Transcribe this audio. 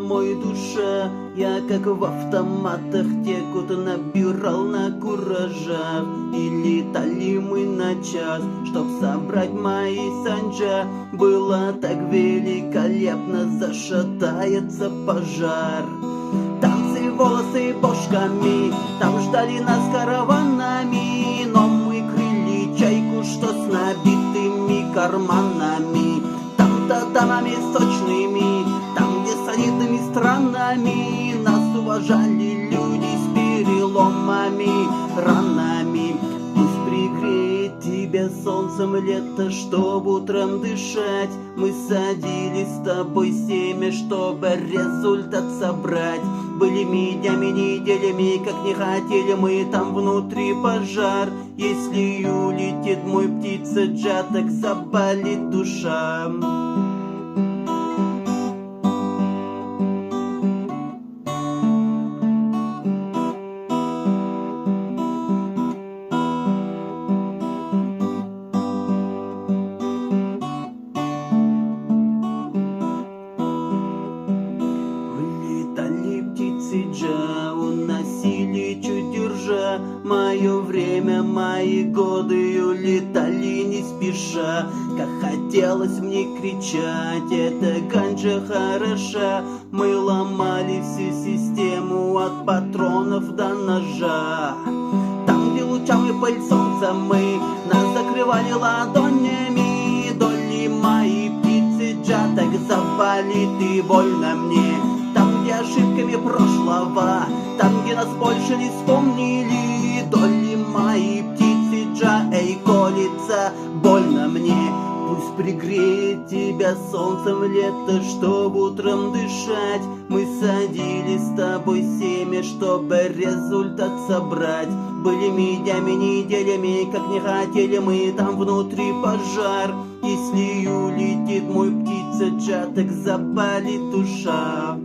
самой душе. Я как в автоматах текут набирал на куражах. И летали мы на час, чтоб собрать мои санджа. Было так великолепно, зашатается пожар. Танцы, волосы бошками, там ждали нас караванами. Но мы крыли чайку, что с набитыми карманами. Там-то домами сочными, там, где солидными странами. Нас уважали люди с переломами, ранами. Пусть пригреет тебя солнцем лето, чтоб утром дышать. Мы садили с тобой семя, чтобы результат собрать. Были днями, неделями, как не хотели мы, там внутри пожар. Если улетит мой птица-джа, так заболит душа. Джа, уносили чуть держа мое время, мои годы улетали не спеша. Как хотелось мне кричать, эта ганджа хороша. Мы ломали всю систему от патронов до ножа. Там, где лучами пыль солнца, мы нас закрывали ладонями. Доли мои птицы Джа, так заболит и больно мне. Там, где ошибками прошлого, там, где нас больше не вспомнили. Доли мои птицы Джа, эй, колется больно мне. Пусть пригреет тебя солнцем лето, чтоб утром дышать. Мы садили с тобой семя, чтобы результат собрать. Были днями, неделями, как не хотели мы, там внутри пожар. Если улетит мой птица Джа, так заболит душа.